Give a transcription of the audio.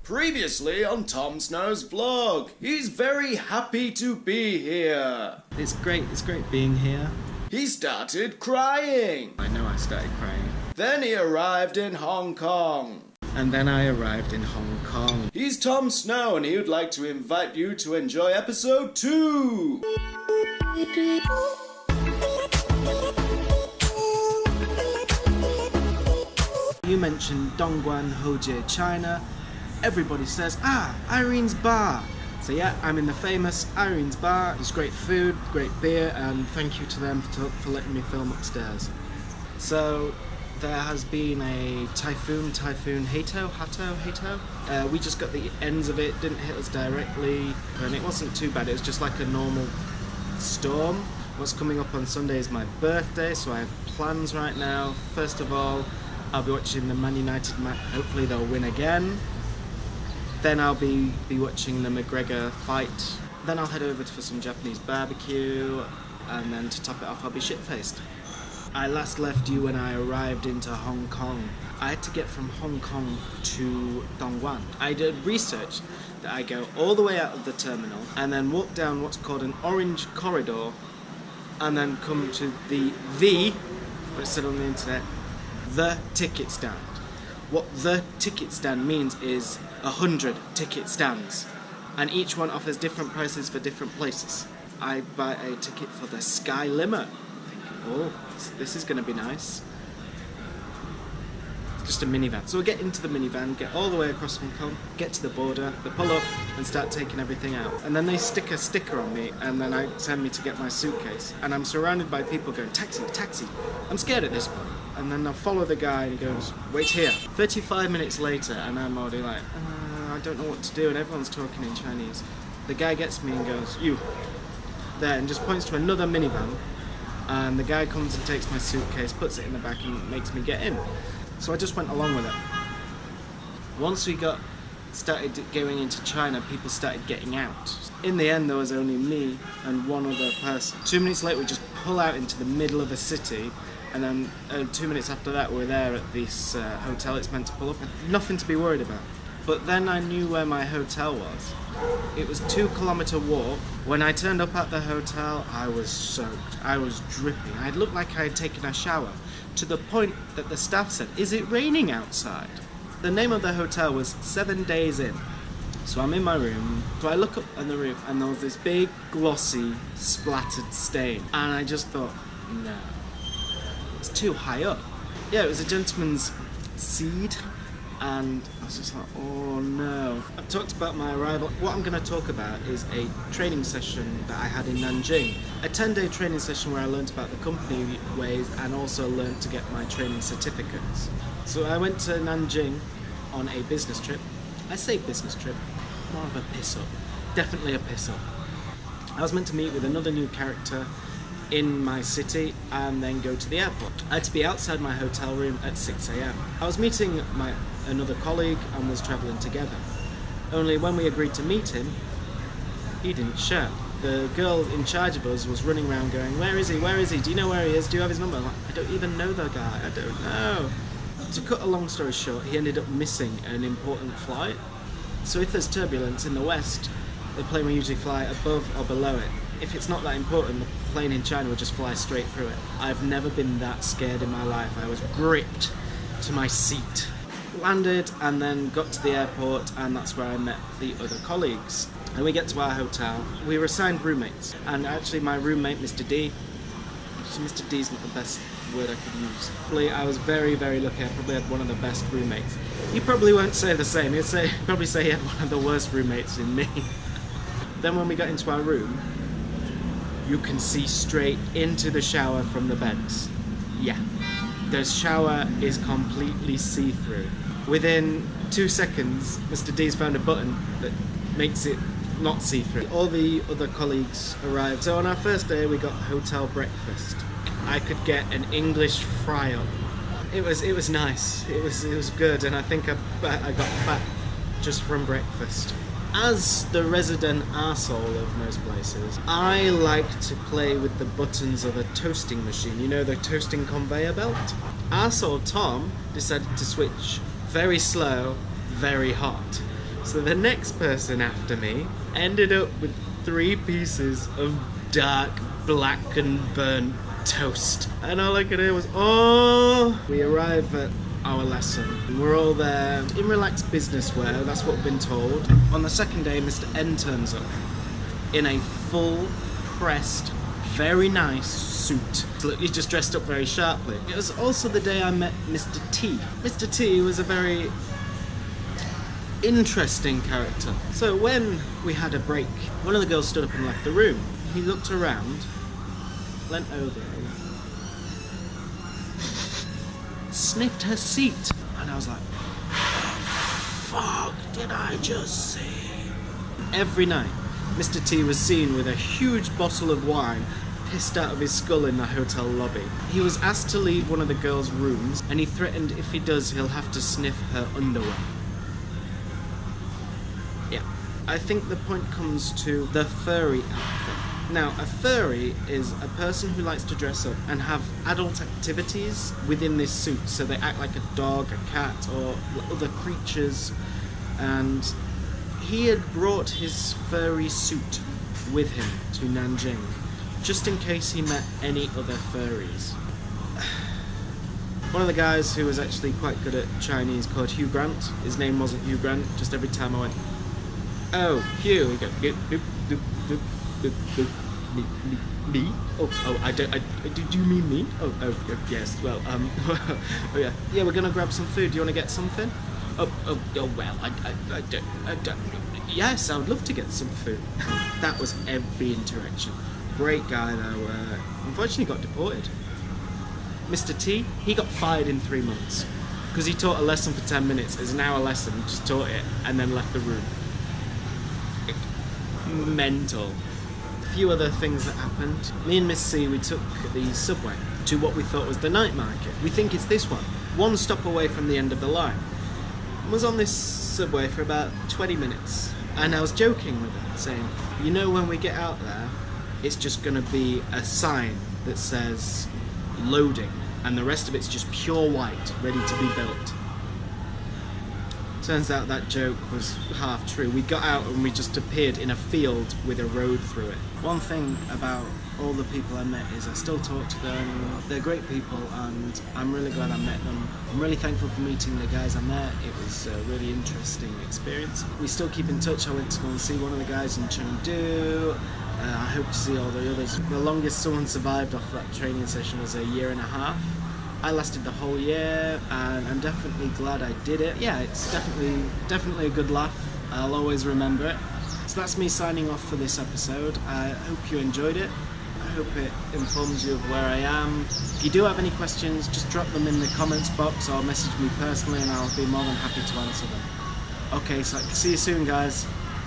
Previously on Tom Snow's vlog, he's very happy to be here. It's great being here. He started crying. I know I started crying. Then he arrived in Hong Kong. And then I arrived in Hong Kong. He's Tom Snow and he would like to invite you to enjoy episode 2. You mentioned Dongguan Hojie, China. Everybody says, Irene's bar. So yeah, I'm in the famous Irene's bar. There's great food, great beer, and thank you to them for letting me film upstairs. So there has been a typhoon Hato. We just got the ends of it, didn't hit us directly, and it wasn't too bad. It was just like a normal storm. What's coming up on Sunday is my birthday, so I have plans right now. First of all, I'll be watching the Man United match. Hopefully they'll win again. Then I'll be watching the McGregor fight. Then I'll head over for some Japanese barbecue, and then to top it off I'll be shit-faced. I last left you when I arrived into Hong Kong. I had to get from Hong Kong to Dongguan. I did research that I go all the way out of the terminal and then walk down what's called an orange corridor and then come to what it said on the internet, the ticket stand. What the ticket stand means is 100 ticket stands, and each one offers different prices for different places. I buy a ticket for the Sky Limo. Oh, this is going to be nice. It's just a minivan. So we'll get into the minivan, get all the way across Hong Kong, get to the border, they pull up and start taking everything out. And then they stick a sticker on me and then send me to get my suitcase. And I'm surrounded by people going, taxi, taxi. I'm scared at this point. And then I'll follow the guy and he goes, wait here. 35 minutes later and I'm already like, I don't know what to do, and everyone's talking in Chinese. The guy gets me and goes, you, there, and just points to another minivan. And the guy comes and takes my suitcase, puts it in the back and makes me get in. So I just went along with it. Once we started going into China, people started getting out. In the end there was only me and one other person. 2 minutes later we just pull out into the middle of a city, and then 2 minutes after that we're there at this hotel it's meant to pull up. Nothing to be worried about. But then I knew where my hotel was. It was a 2-kilometer walk. When I turned up at the hotel, I was soaked. I was dripping. I looked like I had taken a shower, to the point that the staff said, is it raining outside? The name of the hotel was 7 Days Inn. So I'm in my room, so I look up on the roof and there was this big, glossy, splattered stain. And I just thought, no, it's too high up. Yeah, it was a gentleman's seed. And I was just like, oh no. I've talked about my arrival. What I'm going to talk about is a training session that I had in Nanjing. A 10-day training session where I learned about the company ways and also learned to get my training certificates. So I went to Nanjing on a business trip. I say business trip, more of a piss-up. Definitely a piss-up. I was meant to meet with another new character in my city and then go to the airport. I had to be outside my hotel room at 6 a.m. I was meeting another colleague and was travelling together. Only when we agreed to meet him, he didn't show. The girl in charge of us was running around going, where is he, where is he, do you know where he is, do you have his number? I'm like, I don't even know the guy, I don't know. To cut a long story short, he ended up missing an important flight. So if there's turbulence in the west, the plane will usually fly above or below it. If it's not that important, the plane in China will just fly straight through it. I've never been that scared in my life. I was gripped to my seat. Landed and then got to the airport, and that's where I met the other colleagues. And we get to our hotel. We were assigned roommates, and actually my roommate, Mr. D, Mr. D's not the best word I could use. Probably I was very, very lucky. I probably had one of the best roommates. He probably won't say the same. He'd probably say he had one of the worst roommates in me. Then when we got into our room, you can see straight into the shower from the beds. Yeah, the shower is completely see-through. Within 2 seconds, Mr. D's found a button that makes it not see-through. All the other colleagues arrived. So on our first day, we got hotel breakfast. I could get an English fry-up. It was nice. It was good, and I think I got fat just from breakfast. As the resident arsehole of most places, I like to play with the buttons of a toasting machine. You know, the toasting conveyor belt? Arsehole Tom decided to switch very slow, very hot. So the next person after me ended up with 3 pieces of dark, black and burnt toast. And all I could hear was, oh! We arrive at our lesson. We're all there in relaxed business wear, that's what we've been told. On the second day, Mr. N turns up in a full pressed, very nice suit. He just dressed up very sharply. It was also the day I met Mr. T. Mr. T was a very interesting character. So when we had a break, one of the girls stood up and left the room. He looked around, leant over, sniffed her seat, and I was like, fuck did I just see? Every night, Mr. T was seen with a huge bottle of wine pissed out of his skull in the hotel lobby. He was asked to leave one of the girls' rooms, and he threatened if he does, he'll have to sniff her underwear. Yeah, I think the point comes to the furry outfit. Now, a furry is a person who likes to dress up and have adult activities within this suit, so they act like a dog, a cat, or other creatures, and he had brought his furry suit with him to Nanjing, just in case he met any other furries. One of the guys who was actually quite good at Chinese called Hugh Grant. His name wasn't Hugh Grant, just every time I went, oh, Hugh, he'd go, doop, doop, doop, doop, doop, doop. Me? Oh, do you mean me? Oh, yes, well, oh yeah. Yeah, we're gonna grab some food, do you wanna get something? Oh, well, I don't, yes, I would love to get some food. That was every interaction. Great guy though, unfortunately got deported. Mr. T, he got fired in 3 months, because he taught a lesson for 10 minutes, it's an hour lesson, just taught it, and then left the room. Mental. Few other things that happened. Me and Miss C, we took the subway to what we thought was the night market. We think it's this one stop away from the end of the line. I was on this subway for about 20 minutes, and I was joking with her, saying, you know, when we get out there, it's just gonna be a sign that says loading, and the rest of it's just pure white, ready to be built. Turns out that joke was half true. We got out and we just appeared in a field with a road through it. One thing about all the people I met is I still talk to them. They're great people and I'm really glad I met them. I'm really thankful for meeting the guys I met. It was a really interesting experience. We still keep in touch. I went to go and see one of the guys in Chengdu. I hope to see all the others. The longest someone survived off that training session was 1.5 years. I lasted the whole year, and I'm definitely glad I did it. Yeah, it's definitely a good laugh. I'll always remember it. So that's me signing off for this episode. I hope you enjoyed it. I hope it informs you of where I am. If you do have any questions, just drop them in the comments box or message me personally and I'll be more than happy to answer them. Okay, so see you soon, guys.